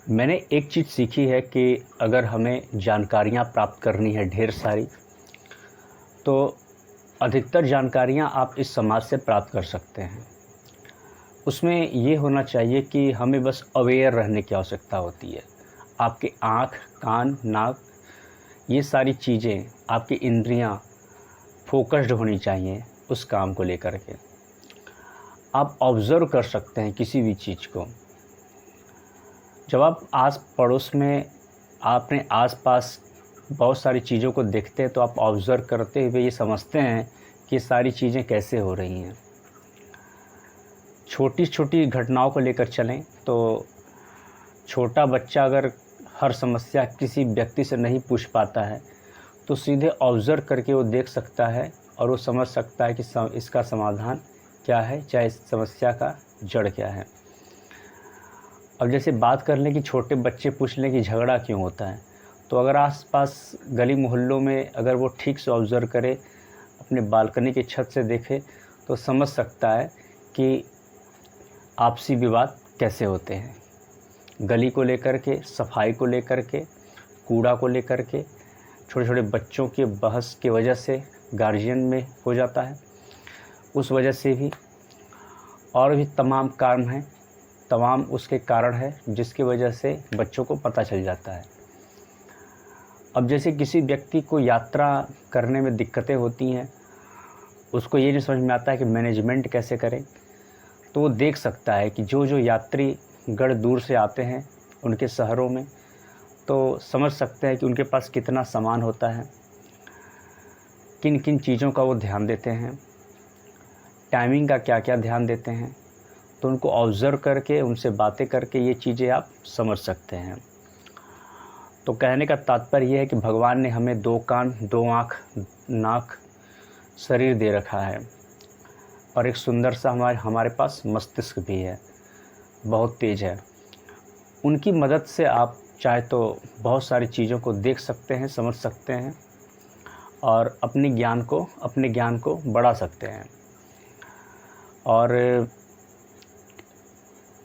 मैंने एक चीज़ सीखी है कि अगर हमें जानकारियाँ प्राप्त करनी है ढेर सारी, तो अधिकतर जानकारियाँ आप इस समाज से प्राप्त कर सकते हैं। उसमें ये होना चाहिए कि हमें बस अवेयर रहने की आवश्यकता होती है। आपकी आँख, कान, नाक, ये सारी चीज़ें, आपकी इंद्रियाँ फ़ोकस्ड होनी चाहिए उस काम को लेकर के। आप ऑब्ज़र्व कर सकते हैं किसी भी चीज़ को। जब आप आस पड़ोस में अपने आस-पास बहुत सारी चीज़ों को देखते हैं, तो आप ऑब्ज़र्व करते हुए ये समझते हैं कि सारी चीज़ें कैसे हो रही हैं। छोटी-छोटी घटनाओं को लेकर चलें तो छोटा बच्चा अगर हर समस्या किसी व्यक्ति से नहीं पूछ पाता है, तो सीधे ऑब्ज़र्व करके वो देख सकता है और वो समझ सकता है कि इसका समाधान क्या है, चाहे इस समस्या का जड़ क्या है। अब जैसे बात कर लें कि छोटे बच्चे पूछ लें कि झगड़ा क्यों होता है, तो अगर आस-पास गली मोहल्लों में अगर वो ठीक से ऑब्ज़र्व करे, अपने बालकनी की छत से देखे, तो समझ सकता है कि आपसी विवाद कैसे होते हैं। गली को लेकर के, सफाई को लेकर के, कूड़ा को लेकर के, छोटे-छोटे बच्चों के बहस की वजह से गार्जियन में हो जाता है। उस वजह से भी और भी तमाम कारण हैं, तमाम उसके कारण हैं जिसकी वजह से बच्चों को पता चल जाता है। अब जैसे किसी व्यक्ति को यात्रा करने में दिक्कतें होती हैं, उसको ये नहीं समझ में आता है कि मैनेजमेंट कैसे करें, तो वो देख सकता है कि जो यात्री गढ़ दूर से आते हैं उनके शहरों में, तो समझ सकते हैं कि उनके पास कितना सामान होता है, किन किन चीज़ों का वो ध्यान देते हैं, टाइमिंग का क्या क्या ध्यान देते हैं। तो उनको ऑब्ज़र्व करके, उनसे बातें करके ये चीज़ें आप समझ सकते हैं। तो कहने का तात्पर्य ये है कि भगवान ने हमें 2 कान, 2 आँख, नाक, शरीर दे रखा है और एक सुंदर सा हमारे पास मस्तिष्क भी है, बहुत तेज़ है। उनकी मदद से आप चाहे तो बहुत सारी चीज़ों को देख सकते हैं, समझ सकते हैं और अपने ज्ञान को बढ़ा सकते हैं। और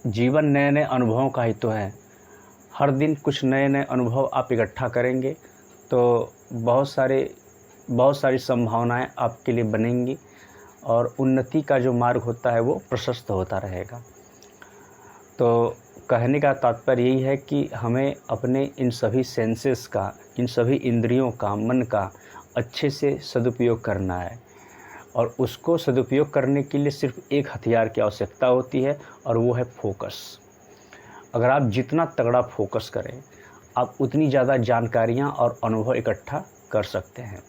जीवन नए-नए अनुभवों का ही तो है। हर दिन कुछ नए-नए अनुभव आप इकट्ठा करेंगे, तो बहुत सारी संभावनाएँ आपके लिए बनेंगी और उन्नति का जो मार्ग होता है वो प्रशस्त होता रहेगा। तो कहने का तात्पर्य यही है कि हमें अपने इन सभी सेंसेस का, इन सभी इंद्रियों का, मन का अच्छे से सदुपयोग करना है और उसको सदुपयोग करने के लिए सिर्फ़ एक हथियार की आवश्यकता होती है और वो है फ़ोकस। अगर आप जितना तगड़ा फ़ोकस करें, आप उतनी ज़्यादा जानकारियाँ और अनुभव इकट्ठा कर सकते हैं।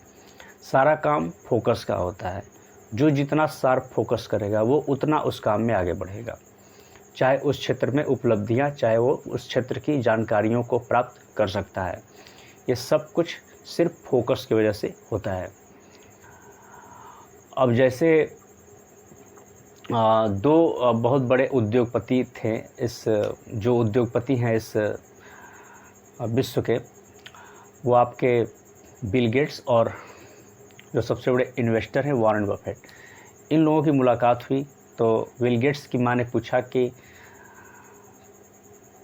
सारा काम फ़ोकस का होता है। जो जितना शार्प फ़ोकस करेगा, वो उतना उस काम में आगे बढ़ेगा। चाहे उस क्षेत्र में उपलब्धियाँ, चाहे वो उस क्षेत्र की जानकारियों को प्राप्त कर सकता है। ये सब कुछ सिर्फ़ फ़ोकस की वजह से होता है। अब जैसे 2 बहुत बड़े उद्योगपति थे, जो उद्योगपति हैं इस विश्व के, वो आपके बिल गेट्स और जो सबसे बड़े इन्वेस्टर हैं वॉरेन बफेट। इन लोगों की मुलाकात हुई तो बिल गेट्स की माँ ने पूछा कि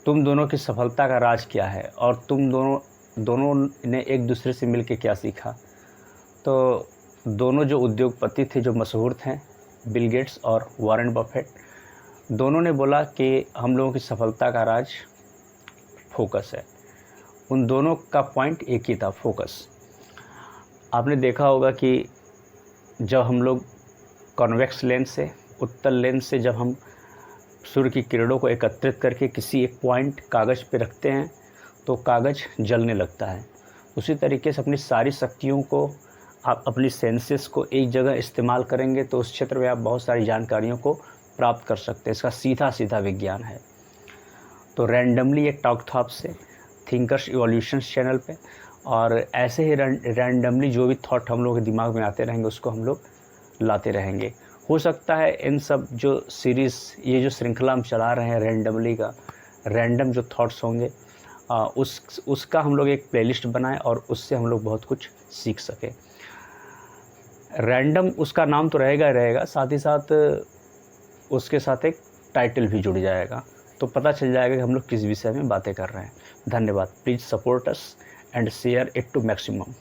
तुम दोनों की सफलता का राज क्या है और तुम दोनों ने एक दूसरे से मिलकर क्या सीखा। तो दोनों जो उद्योगपति थे, जो मशहूर थे, बिल गेट्स और वॉरेन बफेट, दोनों ने बोला कि हम लोगों की सफलता का राज फोकस है। उन दोनों का पॉइंट एक ही था, फोकस। आपने देखा होगा कि जब हम लोग कॉन्वेक्स लेंस से, उत्तल लेंस से जब हम सूर्य की किरणों को एकत्रित करके किसी एक पॉइंट कागज़ पे रखते हैं, तो कागज़ जलने लगता है। उसी तरीके से अपनी सारी शक्तियों को, आप अपनी सेंसेस को एक जगह इस्तेमाल करेंगे तो उस क्षेत्र में आप बहुत सारी जानकारियों को प्राप्त कर सकते हैं। इसका सीधा विज्ञान है। तो रैंडमली एक टॉक था आपसे थिंकर्स इवोल्यूशंस चैनल पे, और ऐसे ही रैंडमली जो भी थॉट हम लोग के दिमाग में आते रहेंगे उसको हम लोग लाते रहेंगे। हो सकता है इन सब जो सीरीज़, ये जो श्रृंखला हम चला रहे हैं रैंडमली का, रैंडम जो थॉट्स होंगे, उसका हम लोग एक प्लेलिस्ट बनाएं और उससे हम लोग बहुत कुछ सीख सकें। रैंडम उसका नाम तो रहेगा ही रहेगा, साथ ही साथ उसके साथ एक टाइटल भी जुड़ जाएगा तो पता चल जाएगा कि हम लोग किस विषय में बातें कर रहे हैं। धन्यवाद। Please support us and share it to maximum.